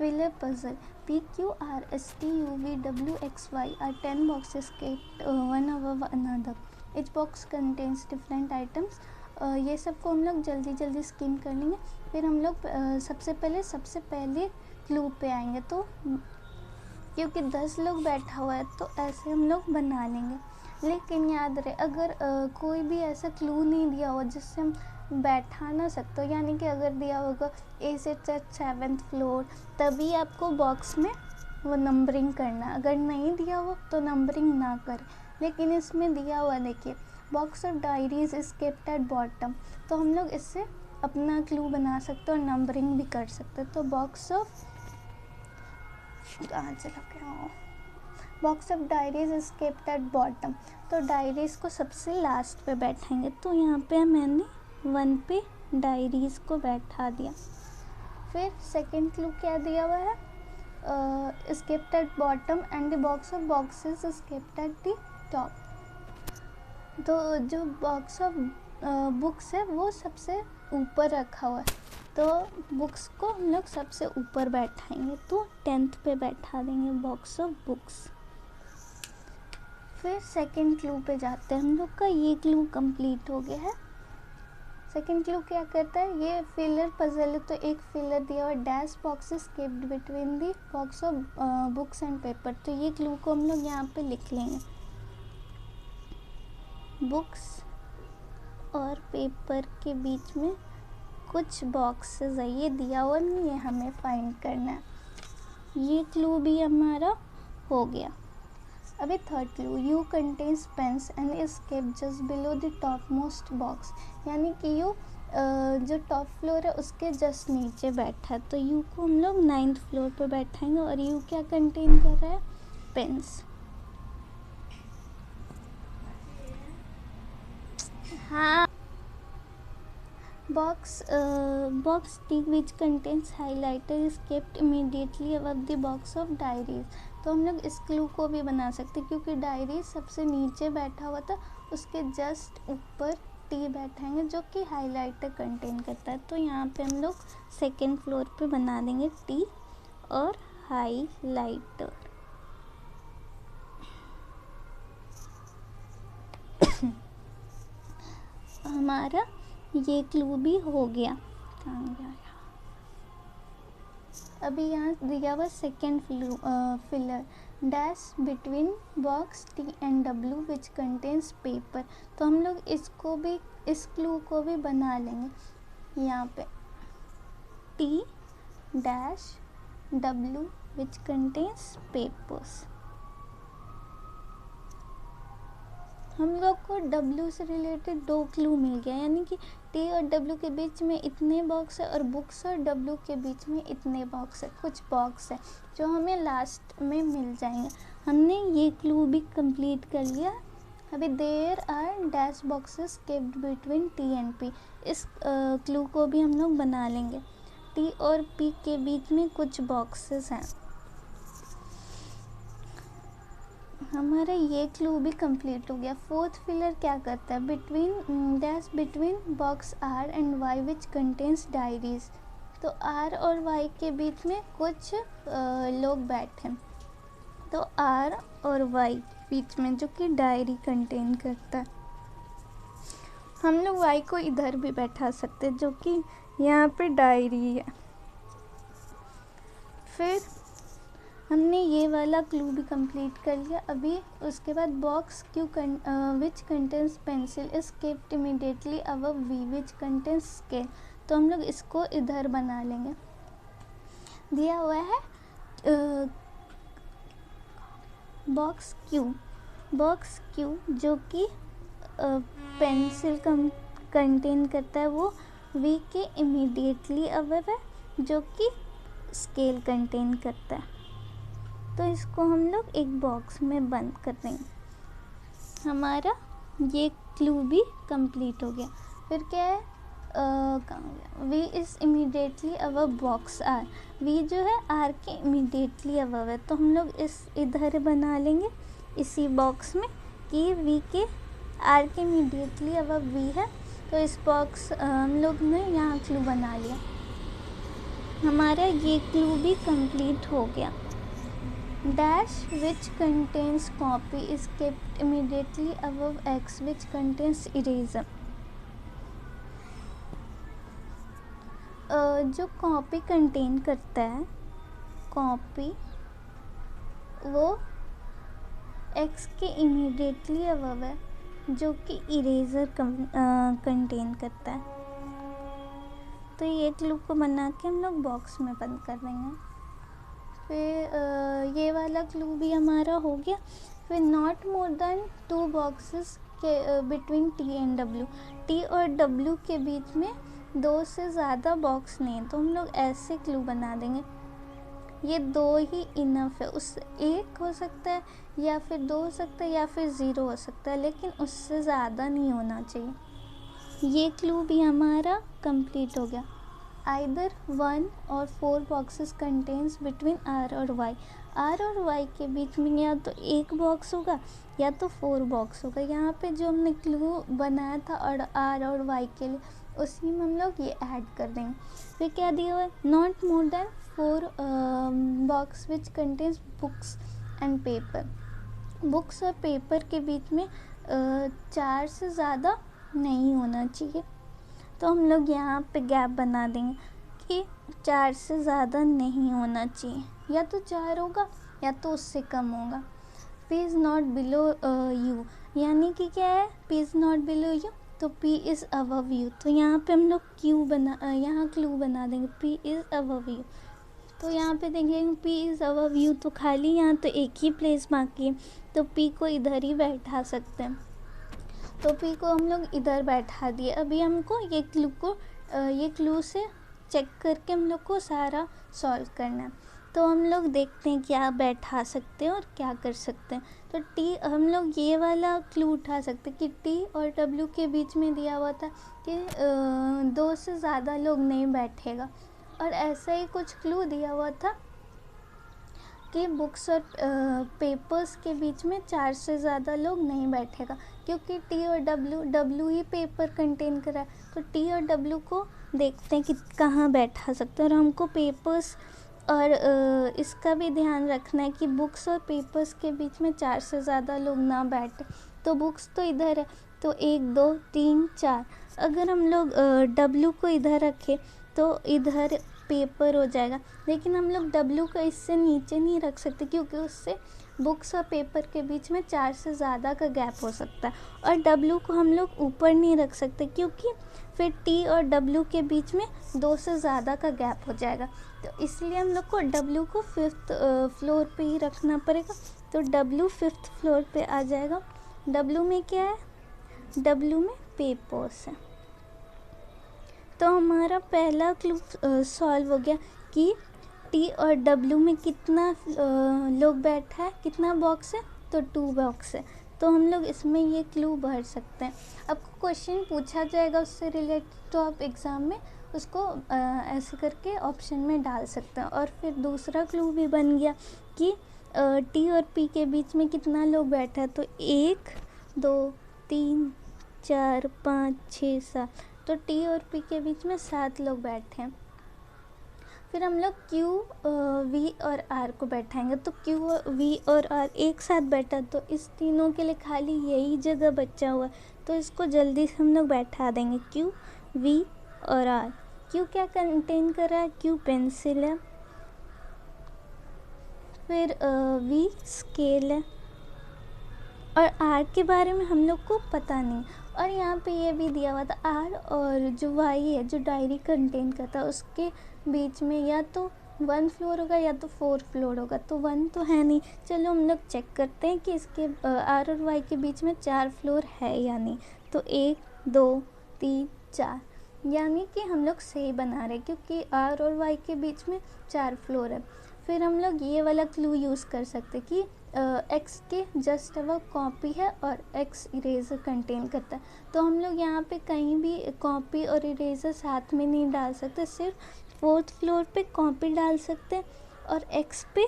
filler puzzle. P, Q, R, S, T, U, V, W, X, Y are 10 boxes kept one above another. Each box contains different items. ये सबको हम लोग जल्दी जल्दी scheme कर लेंगे. फिर हम लोग सबसे पहले क्लू पे आएंगे. तो क्योंकि 10 लोग बैठा हुआ है तो ऐसे हम लोग बना लेंगे. लेकिन याद रहे, अगर कोई भी ऐसा क्लू नहीं दिया हो जिससे हम बैठा ना सकते हो, यानी कि अगर दिया होगा ए से 7th फ्लोर, तभी आपको बॉक्स में वो नंबरिंग करना. अगर नहीं दिया हो तो नंबरिंग ना करें. लेकिन इसमें दिया हुआ देखिए, box of diaries is kept at bottom. तो हम लोग इससे अपना क्लू बना सकते और नंबरिंग भी कर सकते. तो box of diaries is kept at bottom. तो डायरीज को सबसे लास्ट पे बैठाएंगे. तो यहाँ पे मैंने 1 पे डायरीज को बैठा दिया. फिर सेकंड क्लू क्या दिया हुआ है, is kept at bottom and the box of boxes is kept at the top. तो जो बॉक्स ऑफ बुक्स है वो सबसे ऊपर रखा हुआ है. तो बुक्स को हम लोग सबसे ऊपर बैठाएंगे. तो 10th पे बैठा देंगे बॉक्स ऑफ बुक्स. फिर सेकंड क्लू पे जाते हैं. हम लोग का ये क्लू कंप्लीट हो गया है. सेकंड क्लू क्या करता है, ये फिलर पजल है. तो एक फिलर दिया हुआ, dash boxes kept between the box of books and paper. तो ये क्लू को हम लोग यहाँ पे लिख लेंगे. बुक्स और पेपर के बीच में कुछ बॉक्सेस है, ये दिया हुआ नहीं है, हमें फाइंड करना है. ये क्लू भी हमारा हो गया. अभी third clue, U contains pens and is kept just below the topmost box. यानी कि यू जो टॉप फ्लोर है उसके जस्ट नीचे बैठा है. तो यू को हम लोग 9th फ्लोर पे बैठाएंगे. और यू क्या कंटेन कर रहा है, पेन्स. हाँ, box T which contains highlighter is kept immediately above the box of diaries. तो हम लोग इस क्लू को भी बना सकते क्योंकि डायरी सबसे नीचे बैठा हुआ था, उसके जस्ट ऊपर टी बैठाएंगे जो कि हाइलाइटर कंटेन करता है. तो यहाँ पे हम लोग सेकेंड फ्लोर पे बना देंगे टी और हाइलाइटर. हमारा ये क्लू भी हो गया. अभी यहाँ दिया हुआ second filler, dash between box T and W which contains paper. तो हम लोग इसको भी, इस क्लू को भी बना लेंगे. यहाँ पे T dash W which contains papers. हम लोग को W से रिलेटेड 2 क्लू मिल गया, यानी कि T और W के बीच में इतने बॉक्स है और बुक्स और W के बीच में इतने बॉक्स है. कुछ बॉक्स है जो हमें लास्ट में मिल जाएंगे. हमने ये क्लू भी कंप्लीट कर लिया. अभी there are dash boxes kept between T and P. इस क्लू को भी हम लोग बना लेंगे. T और P के बीच में कुछ बॉक्सेस हैं. हमारा ये क्लू भी कंप्लीट हो गया. फोर्थ फिलर क्या करता है, dash between box R and Y which contains diaries. तो R और Y के बीच में कुछ लोग बैठे. तो R और Y बीच में जो कि डायरी कंटेन करता है. हम लोग Y को इधर भी बैठा सकते हैं जो कि यहाँ पे डायरी है. फिर हमने ये वाला क्लू भी कंप्लीट कर लिया. अभी उसके बाद box Q which contains pencil is kept immediately above V which contains scale. तो हम लोग इसको इधर बना लेंगे. दिया हुआ है बॉक्स Q जो कि पेंसिल कंटेन करता है, वो V के इमीडिएटली अबव है जो कि स्केल कंटेन करता है. तो इसको हम लोग एक बॉक्स में बंद कर देंगे. हमारा ये क्लू भी कंप्लीट हो गया. फिर क्या है, V is immediately above box R. V जो है R के इमीडिएटली अबव है. तो हम लोग इस इधर बना लेंगे इसी बॉक्स में कि V के R के इमीडिएटली अबव V है. तो इस बॉक्स हम लोग ने यहाँ क्लू बना लिया. हमारा ये क्लू भी कंप्लीट हो गया। Dash which contains copy is kept immediately above x which contains eraser. जो कॉपी कंटेन करता है, कॉपी वो एक्स के इमीडिएटली अबव है, जो कि इरेजर कंटेन करता है। तो ये क्लू को बना के हम लोग बॉक्स में बंद कर देंगे। फिर ये वाला क्लू भी हमारा हो गया। फिर नॉट मोर देन 2 बॉक्सेस के between T and W. T और डब्ल्यू के बीच में 2 से ज़्यादा बॉक्स नहीं है, तो हम लोग ऐसे क्लू बना देंगे। ये 2 ही इनफ है, उस 1 हो सकता है या फिर 2 हो सकता है या फिर 0 हो सकता है, लेकिन उससे ज़्यादा नहीं होना चाहिए। ये क्लू भी हमारा कंप्लीट हो गया। आइदर 1 और 4 बॉक्सेस कंटेन्स बिटवीन आर और वाई। आर और वाई के बीच में या तो 1 बॉक्स होगा या तो 4 बॉक्स होगा। यहाँ पे जो हमने क्लू बनाया था और आर और वाई के लिए, उसी में हम लोग ये ऐड कर देंगे। फिर क्या दिया हुआ है, not more than 4 box which contains books and paper. Books और पेपर के बीच में 4 से ज़्यादा नहीं होना चाहिए, तो हम लोग यहाँ पे गैप बना देंगे कि 4 से ज़्यादा नहीं होना चाहिए, या तो 4 होगा या तो उससे कम होगा। P is not below you, यानी कि क्या है, P is not below you, तो P इज़ अबव यू। तो यहाँ पे हम लोग यहाँ क्लू बना देंगे P इज़ अबव यू। तो यहाँ पे देखेंगे P इज़ अबव यू, तो खाली यहाँ तो एक ही प्लेस बाकी है, तो P को इधर ही बैठा सकते हैं। तो P को हम लोग इधर बैठा दिए। अभी हमको ये क्लू से चेक करके हम लोग को सारा सॉल्व करना है। तो हम लोग देखते हैं क्या बैठा सकते हैं और क्या कर सकते हैं। तो T हम लोग ये वाला क्लू उठा सकते हैं कि T और W के बीच में दिया हुआ था कि 2 से ज़्यादा लोग नहीं बैठेगा, और ऐसा ही कुछ क्लू दिया हुआ था कि बुक्स और पेपर्स के बीच में 4 से ज़्यादा लोग नहीं बैठेगा, क्योंकि टी और डब्ल्यू ही पेपर कंटेन करा है। तो टी और डब्ल्यू को देखते हैं कि कहाँ बैठा सकते हैं, और हमको पेपर्स और इसका भी ध्यान रखना है कि बुक्स और पेपर्स के बीच में 4 से ज़्यादा लोग ना बैठे। तो बुक्स तो इधर है, तो 1 2 3 4। अगर हम लोग डब्ल्यू को इधर रखें तो इधर पेपर हो जाएगा, लेकिन हम लोग डब्ल्यू को इससे नीचे नहीं रख सकते, क्योंकि उससे बुक्स और पेपर के बीच में 4 से ज़्यादा का गैप हो सकता है। और डब्ल्यू को हम लोग ऊपर नहीं रख सकते, क्योंकि फिर टी और डब्ल्यू के बीच में 2 से ज़्यादा का गैप हो जाएगा। तो इसलिए हम लोग को डब्ल्यू को 5th फ्लोर पे ही रखना पड़ेगा। तो डब्ल्यू 5th फ्लोर पे आ जाएगा। डब्ल्यू में क्या है, डब्ल्यू में पेपर्स है। तो हमारा पहला क्लू सॉल्व हो गया कि टी और डब्ल्यू में कितना लोग बैठा है, कितना बॉक्स है, तो 2 बॉक्स है। तो हम लोग इसमें ये क्लू भर सकते हैं। आपको क्वेश्चन पूछा जाएगा उससे रिलेटेड, तो आप एग्ज़ाम में उसको ऐसे करके ऑप्शन में डाल सकते हैं। और फिर दूसरा क्लू भी बन गया कि टी और पी के बीच में कितना लोग बैठा है, तो 1 2 3 4 5 6 7, तो टी और पी के बीच में 7 लोग बैठे हैं। फिर हम लोग क्यू वी और आर को बैठाएंगे, तो क्यू वी और आर एक साथ बैठा, तो इस तीनों के लिए खाली यही जगह बचा हुआ है, तो इसको जल्दी से हम लोग बैठा देंगे क्यू वी और आर। क्यू क्या कंटेन कर रहा है, क्यू पेंसिल है, फिर वी स्केल है, और आर के बारे में हम लोग को पता नहीं। और यहाँ पे ये भी दिया हुआ था आर और जो वाई है, जो डायरी कंटेन करता है, उसके बीच में या तो 1 फ्लोर होगा या तो 4 फ्लोर होगा। तो 1 तो है नहीं, चलो हम लोग चेक करते हैं कि इसके आर और वाई के बीच में 4 फ्लोर है या नहीं। तो 1 2 3 4, यानी कि हम लोग सही बना रहे, क्योंकि आर और वाई के बीच में 4 फ्लोर है। फिर हम लोग ये वाला क्लू यूज़ कर सकते कि एक्स के जस्ट अब कॉपी है और एक्स इरेज़र कंटेन करता है। तो हम लोग यहाँ पे कहीं भी कॉपी और इरेज़र साथ में नहीं डाल सकते, सिर्फ 4th फ्लोर पे कॉपी डाल सकते हैं और एक्स पे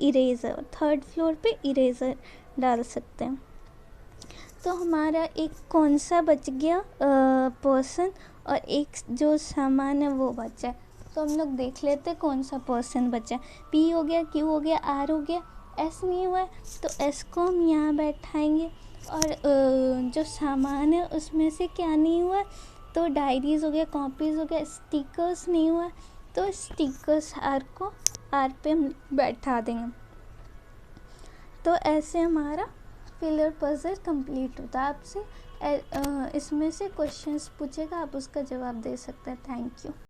इरेज़र, 3rd फ्लोर पे इरेज़र डाल सकते हैं। तो हमारा एक कौन सा बच गया पर्सन, और एक जो सामान है वो बचा है। तो हम लोग देख लेते कौन सा पर्सन बचा। पी हो गया, क्यू हो गया, आर हो गया, एस नहीं हुआ है तो एस को हम यहाँ बैठाएंगे। और जो सामान है उसमें से क्या नहीं हुआ, तो डायरीज़ हो गया, कॉपीज़ हो गया, स्टिकर्स नहीं हुआ तो स्टिकर्स आर को आर पे हम बैठा देंगे। तो ऐसे हमारा फिलर पजल कंप्लीट होता है। आपसे इसमें से क्वेश्चंस पूछेगा, आप उसका जवाब दे सकते हैं। Thank you.